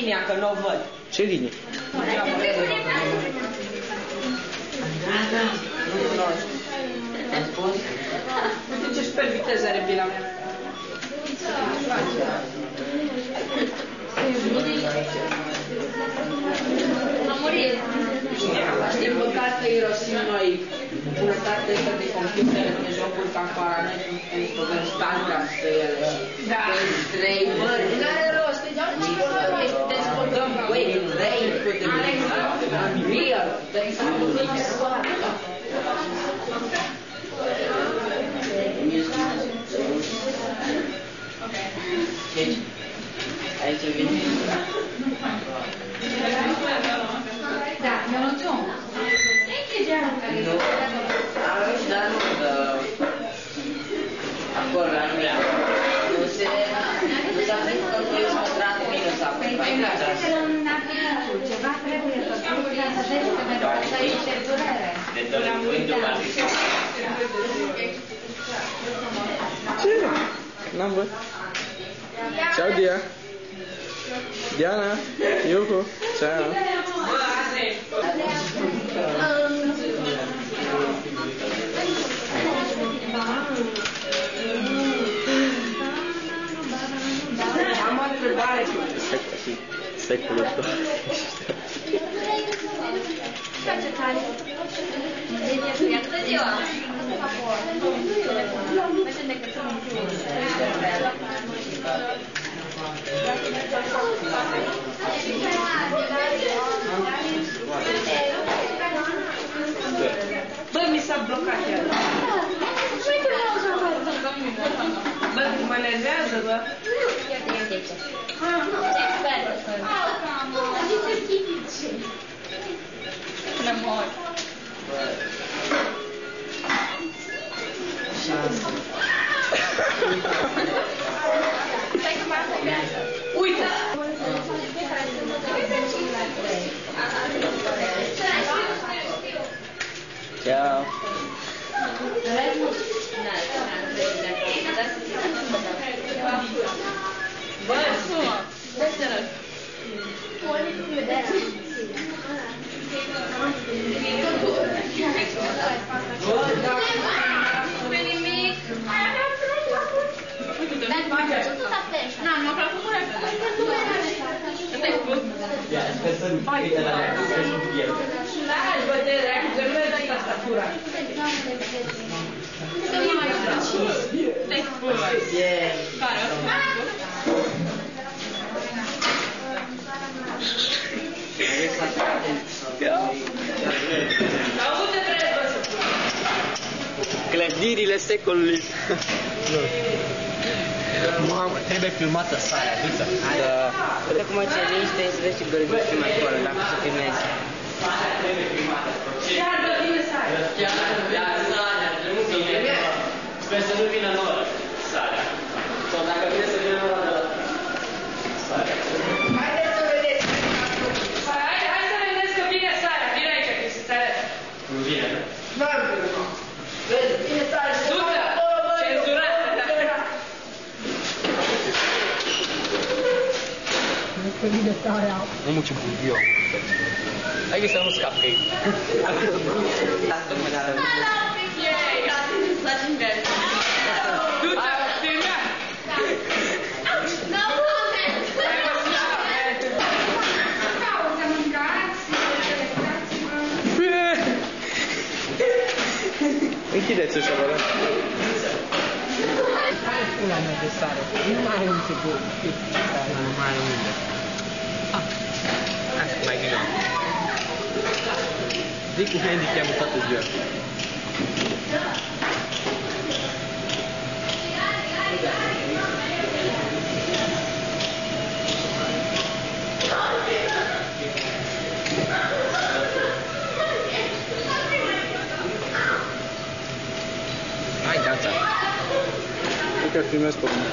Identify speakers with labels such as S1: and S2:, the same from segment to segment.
S1: linia, că nu o văd.
S2: Ce linie?
S1: Uite ce super viteză are bila mea. Din păcate irosim noi bunătatea asta de computer de jocuri ca Fahrenheit, nu putem standard pe ele. Da. Trei mări, n-are rost, îi dau nici probleme, dezvoltăm Wake and Rain, Unreal, de exemplu, aici vine.
S3: Da, eu non so.
S1: Nu, aveți, dar nu, acolo, la mea. Nu s-a prins că nu e mătrat minus acum.
S3: Ceva trebuie făcut ca să vezi că pentru că să ești durere.
S2: Ce? N-am văzut. Ciao, Dia. Diana, Iuhu, ciao.
S1: Am o întrebare.
S2: Secolul 2.
S3: Câtă ziua?
S1: Bă, mi s-a blocat iar. Bă, mă enervează, bă. Uite!
S2: Ciao.
S1: Bă, sumă!
S2: Clădirile secolului.
S4: Mamă, trebuie filmată sala, du-ți-o.
S2: Da.
S1: Uite cum ce liniște și vezi și gălbești mai acolo, dacă se filmezi. Chiar dă bine sala! Chiar sala, nu să vină. Sper să nu vină nouă sala. Sau dacă vine să vină nouă de la sala. Haideți să vedeți! Hai să vedeți că vine sala, vine aici, că să-ți arăt. Nu vine, nu? Nu vine, nu. Vezi, vine sala și du-te! Cenzurat!
S4: Mamă, ce budio. Hai că să nu scap ei.
S1: Du-te, filmea!
S2: Închideți ușa, vă rog.
S4: Hai pula mea de sare. Nu mai ai unde bun. Nu mai ai unde. Hai să mai gândim. Zic cu Andy cheamă toată ziua. Hai, gata.
S2: Cred că filmez pe mine.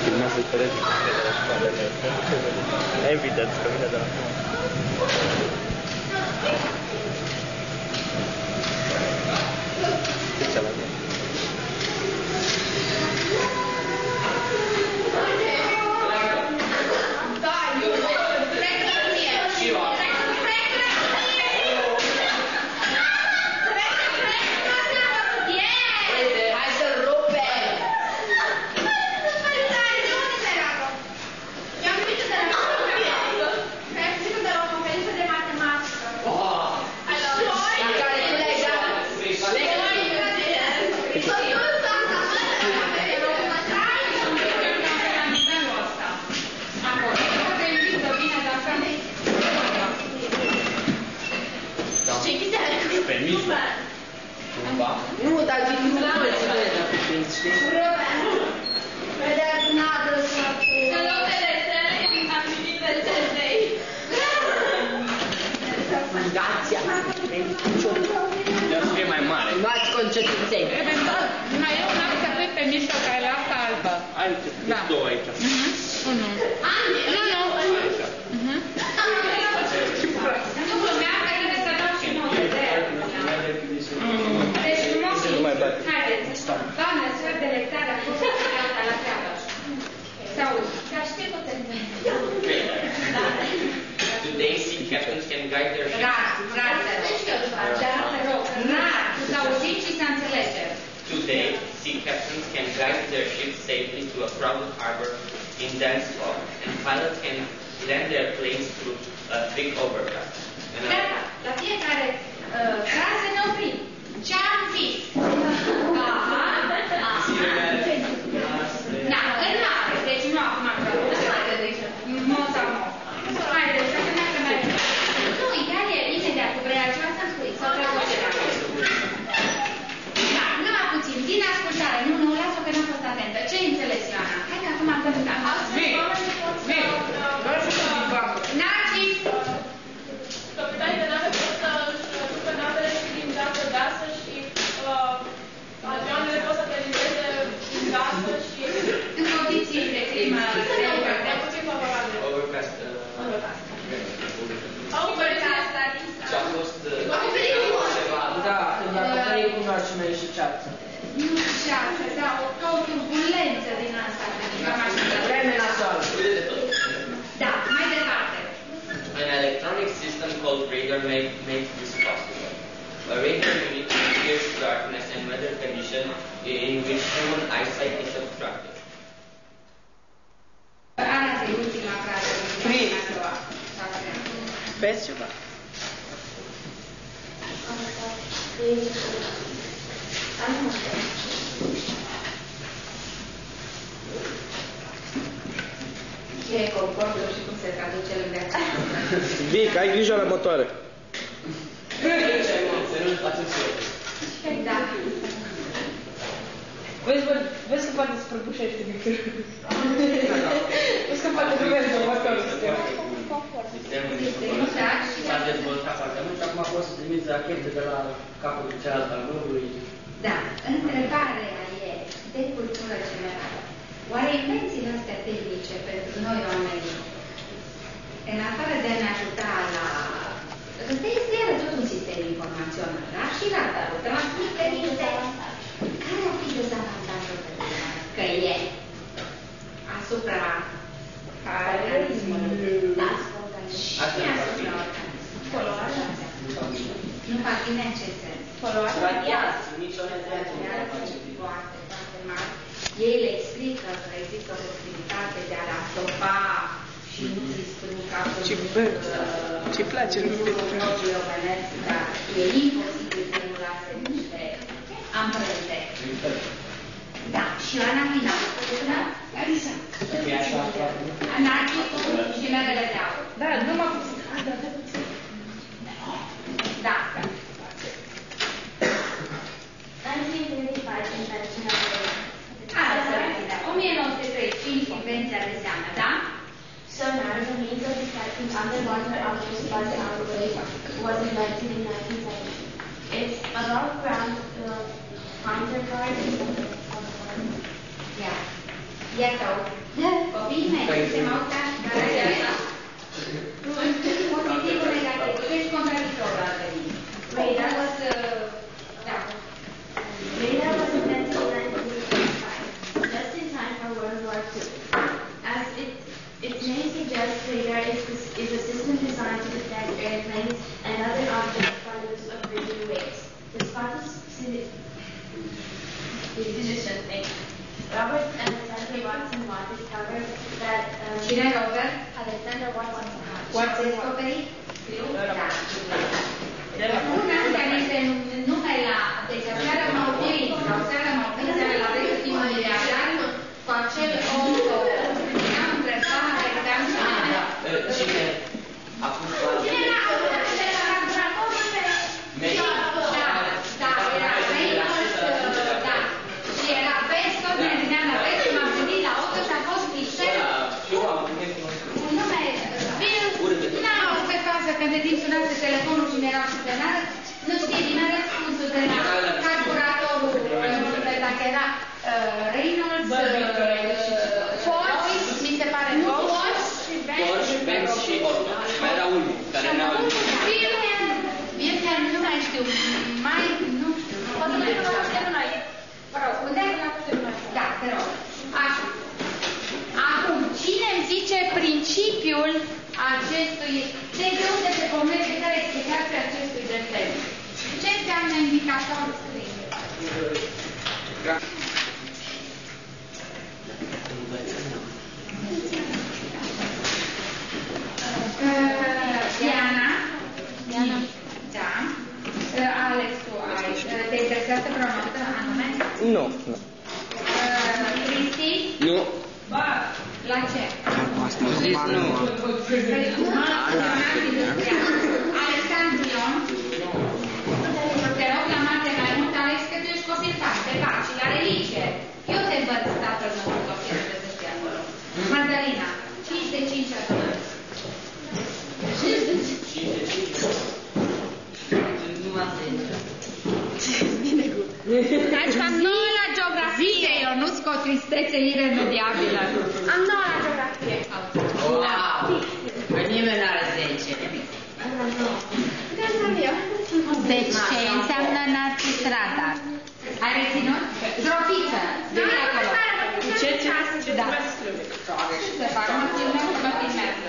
S2: Filmează pe rege. Evident că vine de la ce la mine.
S1: Pe mijloc. Cumva.
S4: Nu, dar din nu mai se vede pe prinț, știi? Fundația.
S1: Deci să fie mai mare.
S4: Luați concetățeni.
S3: Eventual, mai e un alt capet pe mijloc care la asta albă.
S1: Ai două aici.
S3: Unul. Nu, nu. Nu glumeam, că trebuie să dau și nouă. Deci frumos. Haideți. Doamne, sfert de lectare a fost gata la treabă. Sau, dar știi tot
S1: Today, sea captains can guide their ships.
S3: rar, să auziți și să înțelegeți.
S1: Today, sea captains can guide their ships safely to a crowded harbor in dense fog, and pilots can land their planes through a thick overcast.
S3: Gata, la fiecare frază ne oprim. Ce-am zis? Aha. Da, în mare, deci nu acum mod sau mod. Haideți, să meargă mai bine. Nu, ideea e imediat, cu vrei altceva să-mi spui, sau traducerea. Da, numai puțin, din ascultare. Nu, las-o că n-am fost atentă. Ce înțeles, Ioana? Hai că acum am căutat. Narcis!
S5: Capitanii de nave pot să ducă navele și din gasă gasă și avioanele pot să aterizeze din gasă și...
S3: În condiții de climă
S5: de puțin favorabile.
S1: Overcast. Ce a fost ceva...
S4: Da, când acoperim cu marginea și ceață.
S3: nu ceață, da, o turbulență din asta.
S4: Vreme nasoală.
S3: Da, mai departe.
S1: An electronic system called radar makes this possible. A radar unit measures darkness and weather conditions in which human eyesight is obstructed.
S3: Ana, e ultima frază.
S4: Vezi ceva?
S3: Ce e concortul și cum se traduce lângă aceea?
S2: Vic, ai grijă la motoare.
S1: Să nu-l faceți eu.
S3: Da.
S4: Vezi că poate să prăbușește micul. Vezi că poate să merge motorul.
S1: Sistemul s-a dezvoltat foarte mult și acum poți să trimiți rachete de la capul celălalt al globului.
S3: Da. Întrebarea e de cultură generală. Oare invențiile astea tehnice pentru noi oamenii, în afară de a ne ajuta la... Este iară tot un sistem informațional, da? Și radarul, transmite niște... Care ar fi dezavantajul pentru căieri asupra organismului? Da. Și asupra organismului. Poluarea? Nu fac bine în ce sens? Poluarea?
S1: Radiații, nici o
S3: Foarte, foarte mari. Ei le explică că există o posibilitate de a le stopa și nu distrug absolut
S4: Ce place
S3: tehnologii omenesc, dar e imposibil să nu lase niște amprente. Da, și Ioana final. Anarchistul și merele de aur.
S4: Da, numai puțin.
S3: Da. 1935, invenția de seamă, da?
S5: Sonar, as a means of detecting underwater objects by the outer waves, was invented in 1970. It's above ground counter guard.
S3: Yeah. Iată, copiii mei, se mă uitați, care pozitivul negativ, ești contradictoriu al venit. Radar was, da.
S5: Radar was invented in 1965, just in time for World War II. As its name suggests, radar is a system designed to detect airplanes and other objects by the use of radio waves. The Scottish physician Robert Alexander Watson Watt discovered that
S3: Cine Robert?
S5: Alexander Watson
S3: Watt descoperit? Da. Una care este nume la, deci seara mă oprim, sau seara sunase telefonul și mi-era supernat, nu știe din răspunsul de la calculatorul, dacă era Reynolds, Porsche, mi se pare
S1: Porsche, Benz și Otto. Mai era unul care n-a
S3: Wilhelm, nu mai știu, mai, nu știu.
S4: Poate mai cunoaște noi. Vă rog,
S3: Da, te rog. Așa. Acum, cine îmi zice principiul acestui, de unde se convege, care este explicația acestui destin? Ce înseamnă indicator scris? Diana? Da. Alex, tu ai. Te interesează vreo notă anume?
S2: Nu.
S3: Cristi?
S2: Nu.
S3: La ce?
S2: Am zis nu.
S3: Alexandru Ion? Te rog la mate mai mult, Alex, că tu ești copilțat, te faci și la religie. Eu te învăț tatăl nostru copil, de să știi acolo. Magdalena, 5 de 5 adunări. 5 de 5. Am 9 la geografie, eu nu scot tristețe iremediabilă.
S4: Am 9 la geografie.
S6: Wow! Că nimeni n-are 10.
S3: Deci ce înseamnă Narcis Radar? Ai reținut? Trofiță. Vine acolo.
S4: Ce?
S3: Da. Ce se fac? Nu filmăm că mă filmează.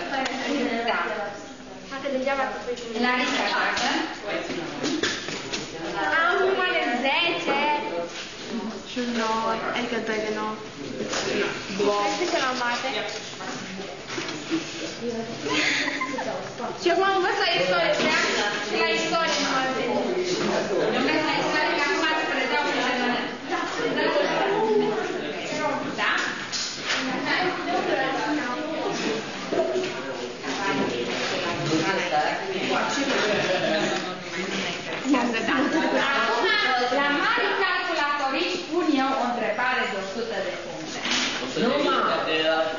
S3: Da.
S4: Poate degeaba că pui și
S3: Larisa, joacă?
S4: am numai de 10 și 9, adică 2 de 9. Hai să la mate. Și acum am învăț la istorie, și la istorie nu mă înțeleg.
S3: Eu vreau la istorie, că acum îți predau pe general. Da? Acum, la mari calculatoriști pun eu o întrebare de 100 de puncte.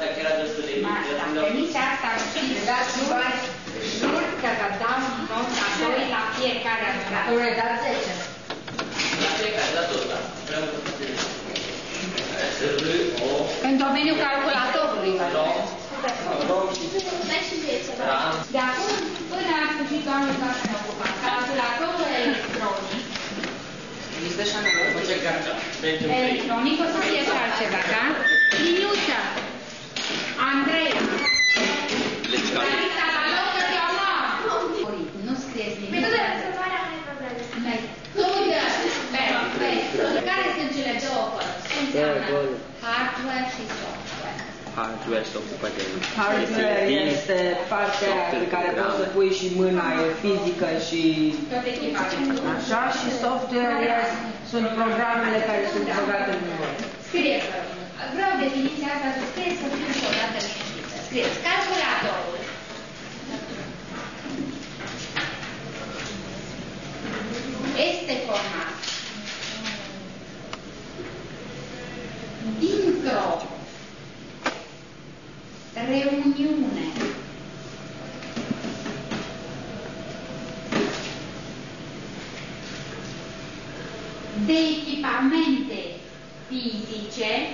S1: Dacă era destul de mic.
S3: Dacă nici asta nu știți, dați bani, jur că vă dau nota 2 la fiecare întrebare.
S6: Tu ai dat 10.
S1: La fiecare, la tot, da.
S3: În domeniul calculatorului, vă rog.
S4: Dai și 10, da.
S3: De acum până la sfârșitul anului ca să ne ocupăm. Calculatorul electronic.
S6: Există și anul.
S1: Ce cartea?
S3: Electronic o să fie și altceva, da? Liniuța. Andreea.
S2: Deci ca...
S3: Larisa, la loc că te-au luat. Nu scrieți
S4: Mi-e
S3: nimic.
S4: tot de rezolvarea unei probleme.
S3: Care sunt cele două părți? Ce înseamnă hardware și software?
S2: Hardware se ocupă de...
S7: Hardware este partea pe care poți să pui și mâna, e fizică și
S3: Tot echipamentul.
S7: așa, și software sunt programele care sunt băgate în noi.
S3: Scrieți, vă rog. Vreau definiția asta să scrieți să fiu și o dată liniștită. Scrieți calculatorul. Este format dintr-o reuniune de echipamente fizice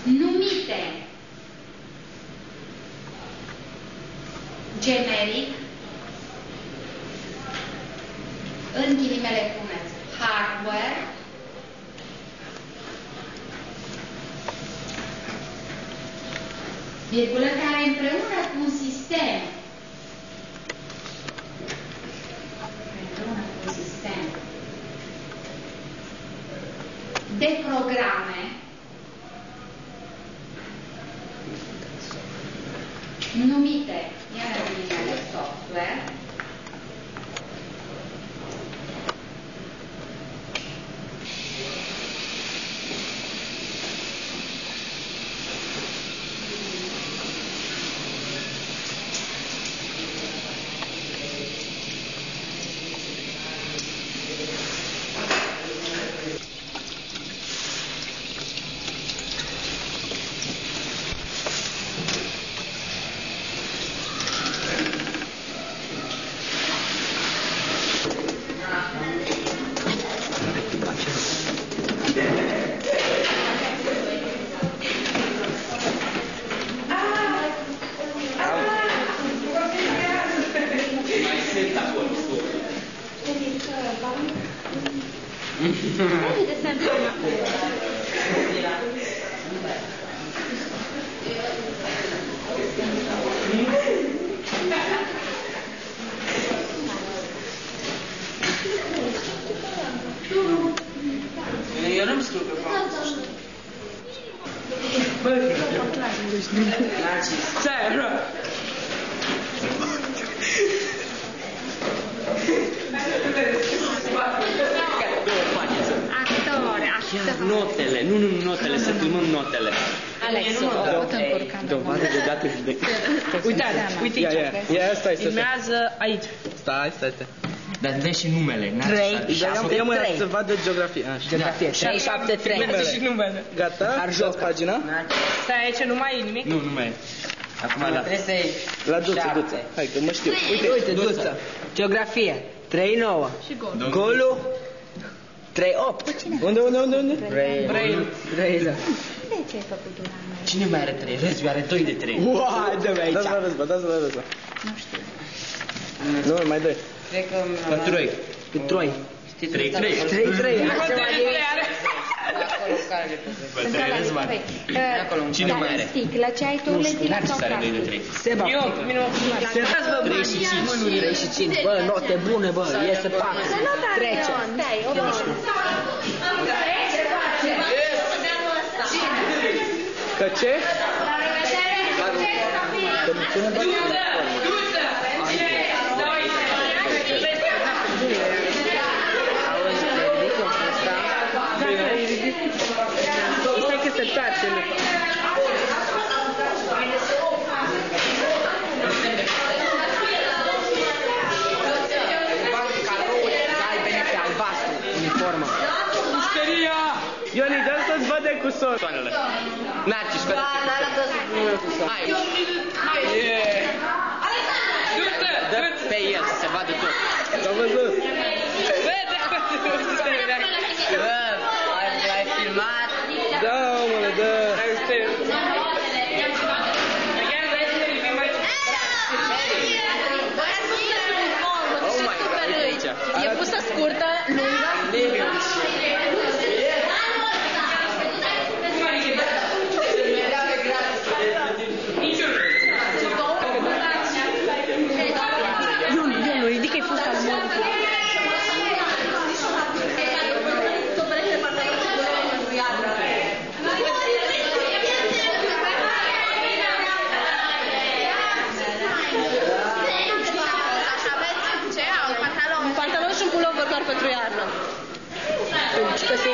S3: numite generic, în ghilimele puneți hardware, virgulă, care împreună cu un sistem de programe numite, iar ghilimele software,
S4: Vedi sempre una
S1: Eu nu-mi scriu pe față.
S7: Cioè, bro.
S2: Notele, nu notele, să filmăm notele.
S3: Alexo,
S2: Dovadă de date de...
S7: Uite, ia, stai.
S8: Filmează aici.
S7: Stai.
S2: Dar dă și numele.
S7: Ia mă să vadă geografie.
S8: Geografie.
S3: 373.
S8: Filmează și numele.
S7: Gata? Dați pagina?
S8: Stai aici, nu mai e nimic?
S2: Nu mai e. Acum da.
S3: Trebuie să-i...
S7: La duță. Hai că mă știu.
S8: Uite, duță. Geografie. 3-9.
S4: Și gol.
S8: Golul. 3-8.
S7: Unde?
S8: Braille.
S3: De ce ai făcut una mai?
S2: Cine mai are 3? Răzbi are 2 de 3.
S8: Uai, dă-mi aici.
S7: Dați la răzbă.
S3: Nu știu.
S7: Nu, mai doi.
S3: Cred că...
S2: Troi.
S8: Cu 3.
S2: 3-3.
S8: 3-3.
S3: Acolo care le
S2: Sunt trei răzbani. Cine mai are?
S3: Stic, la ce ai tu lentilă sau
S2: Narcis are 2 de 3.
S8: Seba. Eu, minimum. 35. Bă, note bune, bă. Iese 4. Trece.
S3: Stai, o
S7: Că ce?
S8: Stai că se tace. Uniformă.
S7: Ioni, dă să-ți văd cu sor.
S2: Narcis, fără Hai. Dă pe el să se vadă tot.
S7: S-a văzut.
S6: Ai filmat?
S7: Da, omule, da.
S6: E pusă scurtă, lungă.
S8: Ion, ridică-i fusta la modul.
S4: Pantaloni și un pulover doar pentru iarnă.
S8: Că se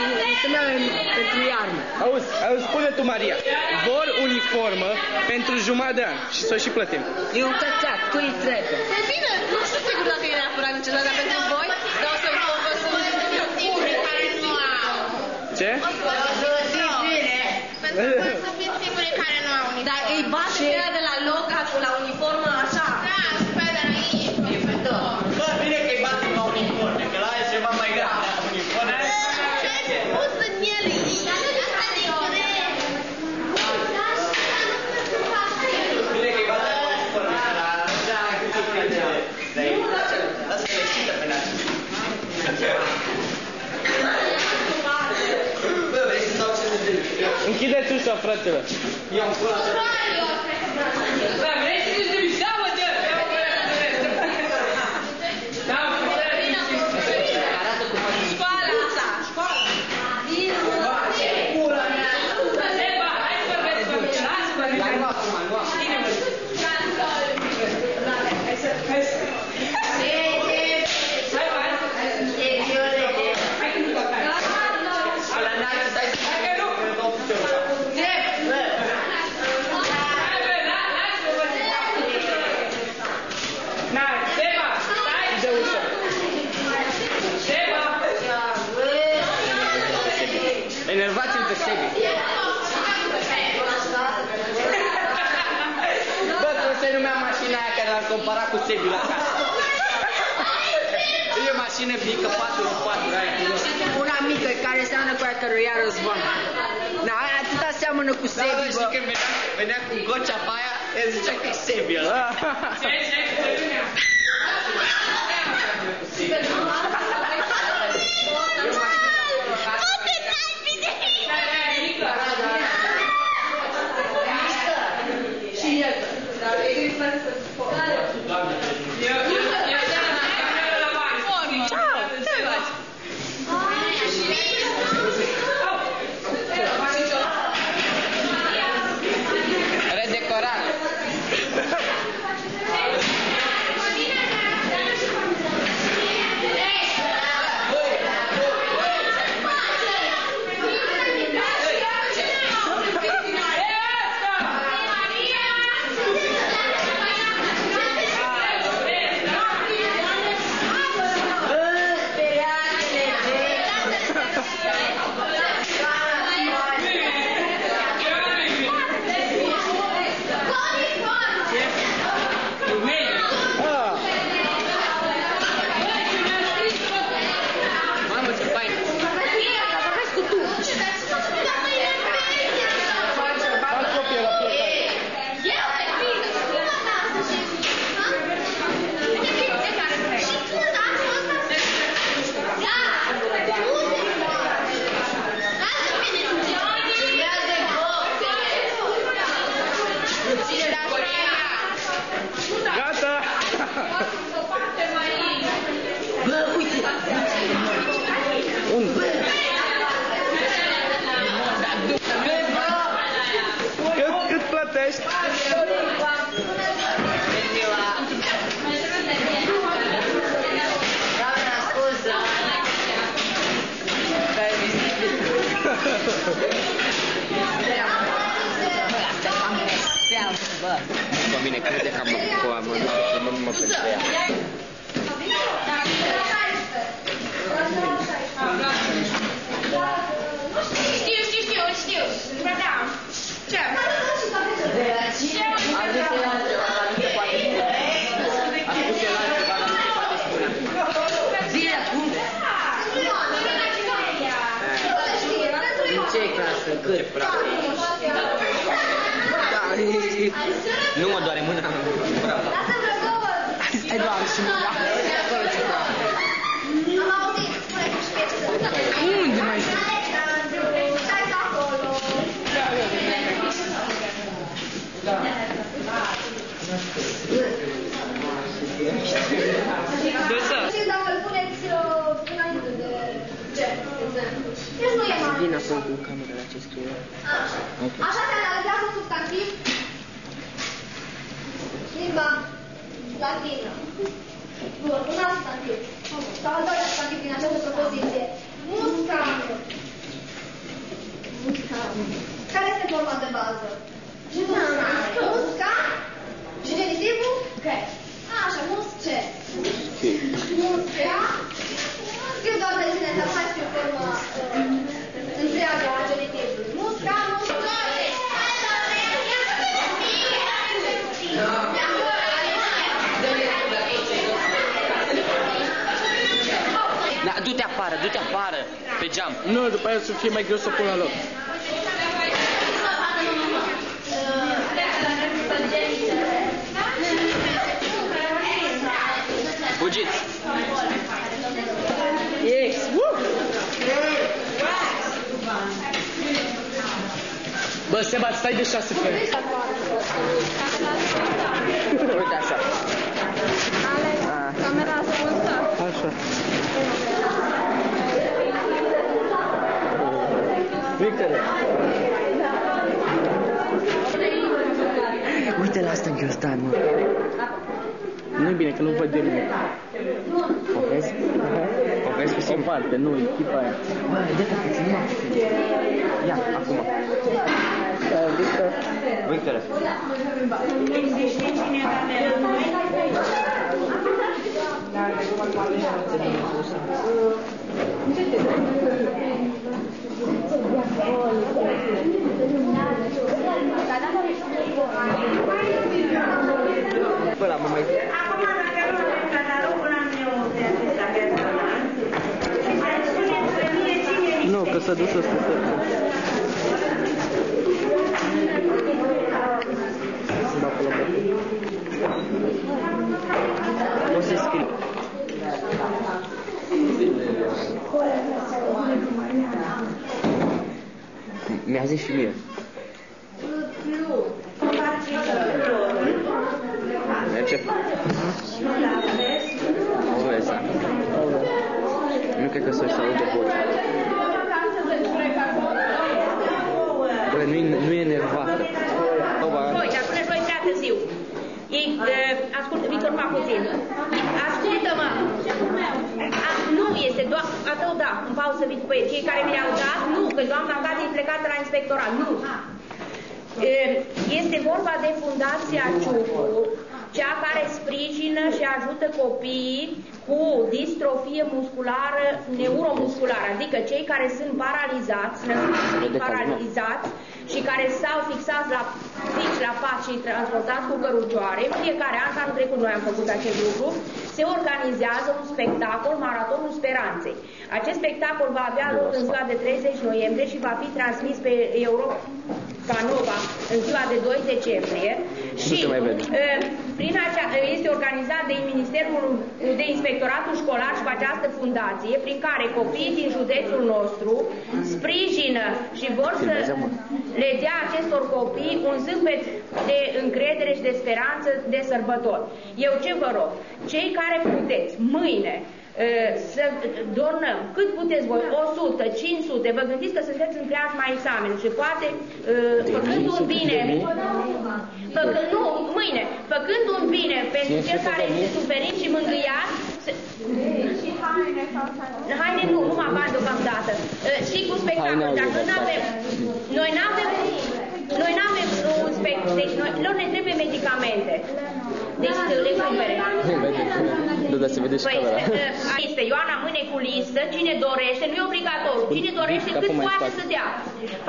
S8: pentru iarnă.
S7: Auzi, spune tu, Maria. Vor uniformă pentru jumătate de an și să o și plătim.
S8: E un cățat, cui îi trebuie?
S4: E bine, nu știu sigur dacă e neapărat necesar, dar pentru voi, dar o să vă sunt singuri care nu au.
S7: Ce?
S4: Pentru că să fiți singuri care nu au uniformă. Dar îi bate pe ea de la loca cu la uniformă așa. Da, pe de aici.
S1: Bă, bine că-i batem la uniforme, că la aia e ceva mai grav. Uniforme.
S4: Ce pus în ele?
S1: Bine că-i batem la uniforme, că la așa cât lasă-le țită pe Narcis. Bă, vrei să dau ce de
S7: Închideți ușa, fratele.
S1: Ia-mi pula să...
S2: Enervați-l pe Sebi. Bă, cum se numea mașina aia care l-am comparat cu Sebi la casă? E o mașină mică, 4x4, aia.
S8: Una mică care seamănă cu aia căruia Răzvan. Na, aia atâta seamănă cu
S2: Da,
S8: Sebi,
S2: bă, și
S8: bă.
S2: când venea cu gocea pe aia, el zicea că e Sebi ăla.
S4: Ce?
S2: Bine, crede că am adus mă pentru ea.
S4: Știu. Da. Ce?
S2: Din ce clasă? Cât, practic? Nu mă doare mâna.
S8: Ai doar și mâna. Unde mai știu?
S5: Dacă îl puneți înainte de nu e mare.
S2: Vin acum cu camera la ce scrie.
S5: Așa se analizează substantiv limba latină. Bun, un alt substantiv. Sau al doilea substantiv din această propoziție. Muscat. Care este forma de bază? Muscat. Și genitivul? Așa, musce. Musca. Scriu doar de sine, dar mai scriu forma întreagă a genitivului. Musca,
S2: Da, du-te afară, pe geam.
S8: Nu, după aia să fie mai greu să pun la loc.
S2: Fugiți!
S8: Yes! Bă, Seba, stai de 6 fere.
S2: Uite așa.
S4: Camera ascunsă.
S8: Așa. Victor.
S2: Uite la asta în ghiostan, mă.
S8: Nu-i bine, că nu văd de mine.
S2: O vezi? O vezi cu
S8: O parte, nu, echipa aia.
S2: Bă, de-te puțin, mă. Ia, acum.
S8: Victor.
S2: Victor. Bă, la mă mai...
S8: Nu, că s-a dus ăsta.
S2: O să scriu. Mi-a zis și mie. Merge? O vezi. Nu cred că să-și aude vocea. Bă, nu e nervată.
S9: Voi, dar până voi prea târziu. Ei, ascultă, Victor, fac puțin. Ascultă-mă. Nu, este doar, atât da, în pauză vin cu ei. Cei care mi-au dat, nu, că doamna Cati e plecată la inspectorat, nu. Este vorba de Fundația Ciucu, cea care sprijină și ajută copiii cu distrofie musculară, neuromusculară, adică cei care sunt paralizați, născuți paralizați și care s-au fixat fix la pat și transportați cu cărucioare. Fiecare an, anul trecut noi am făcut acest lucru, se organizează un spectacol, Maratonul Speranței. Acest spectacol va avea loc în ziua de 30 noiembrie și va fi transmis pe Europa Nova în ziua de 2 decembrie și prin este organizat de Ministerul de Inspectoratul Școlar și cu această fundație prin care copiii din județul nostru sprijină și vor să le dea acestor copii un zâmbet de încredere și de speranță de sărbători. Eu ce vă rog? Cei care puteți mâine să donăm cât puteți voi, 100, 500, vă gândiți că sunteți în preajma examenului și poate făcând un bine, făcând un bine pentru cel care este suferit și mângâiat, și haine nu, numai bani deocamdată, și cu spectacol, dar noi n-avem Noi n-am un spectru, deci lor ne trebuie medicamente. Deci le cumpere.
S2: Nu, dar se vede și camera.
S9: Este Ioana mâine cu listă, cine dorește, nu e obligatoriu, cine dorește cât poate să dea.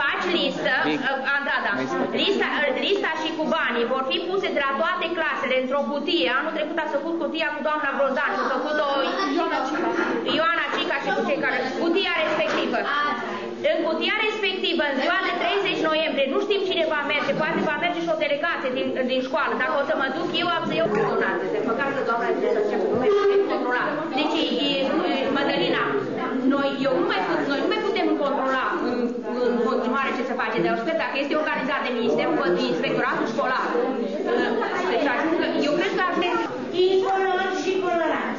S9: Faci listă, lista și cu banii vor fi puse de la toate clasele într-o cutie. Anul trecut a făcut cutia cu doamna Grozdan și a făcut-o Ioana Cica și cu cei care... Cutia respectivă. În cutia respectivă, în ziua de 30 noiembrie, nu știm cine va merge, poate va merge și o delegație din școală. Dacă o să mă duc eu, am să iau coordonate. Măcar că doamna trebuie să înceapă cu controla. Deci, Mădălina, noi nu mai putem controla în continuare ce se face. Dar eu sper, dacă este organizat de Ministerul, Inspectoratul Școlar, deci eu cred că
S10: incolor și colorat.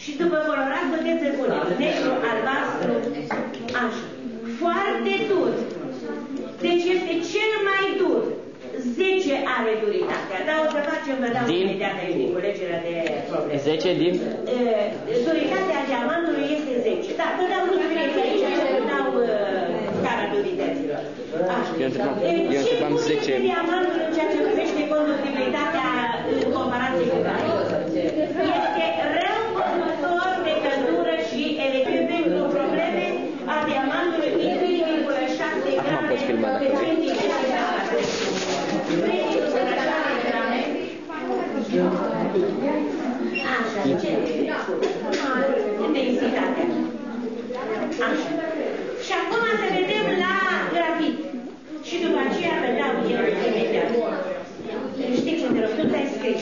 S10: Și după colorat puteți să puneți negru, albastru, așa. Foarte dur. Deci este cel mai dur. 10 are duritatea. Dar o să facem, vă dau imediat aici din culegerea de probleme.
S2: 10 din?
S10: Duritatea diamantului este 10. Da, vă dau mulțumesc aici, vă dau cara durităților. Așa.
S2: Eu întrebam 10.
S10: Diamantul în ceea ce privește conductibilitatea în comparație cu care este rău conductor de căldură și electric pentru probleme a diamantului din 3,6 grame pe centimetru. Așa, densitatea. Așa. Și acum să vedem la grafit. Și după aceea vă dau eu imediat. Știi ce te rog, tu te-ai scris.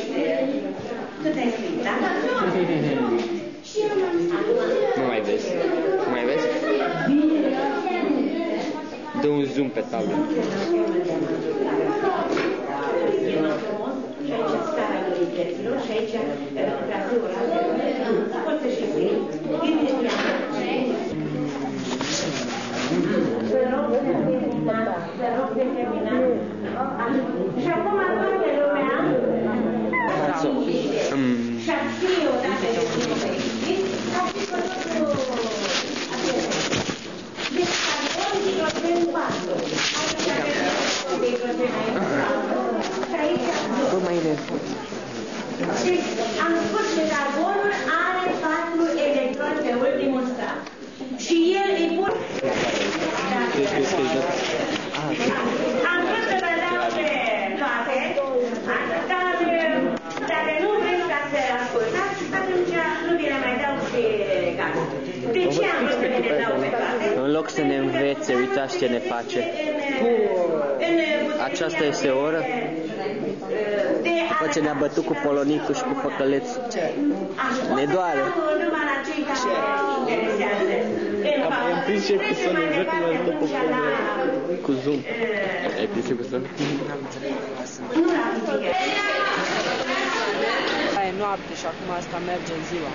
S10: Tu te-ai scris, da?
S2: Nu mai vezi. Nu mai vezi? Dă un zoom pe tablă.
S10: Și aici starea durităților și aici traseul razelor. Poți să și scrii. Să rog de terminat. Și acum toată lumea și-a scrie odată de tine a fi făcut deci carbon hidrogen 4. Aici avem de hidrogen și aici deci am spus că carbonul are 4 electroni pe ultimul strat. Și el îi pun... Am vrut să vă dau pe toate, dar dacă nu vreți ca să ascultați, atunci nu vi le mai dau și gata. De ce am vrut să le dau pe toate?
S2: În loc să ne învețe, uitați ce ne face. Aceasta este o oră? După ce ne-a bătut cu polonicul și cu păcălețul. Ne doare. Am prins și episodul, văd cum l-am după cu zoom. Ai prins și cu zoom?
S7: E noapte și acum asta merge în ziua.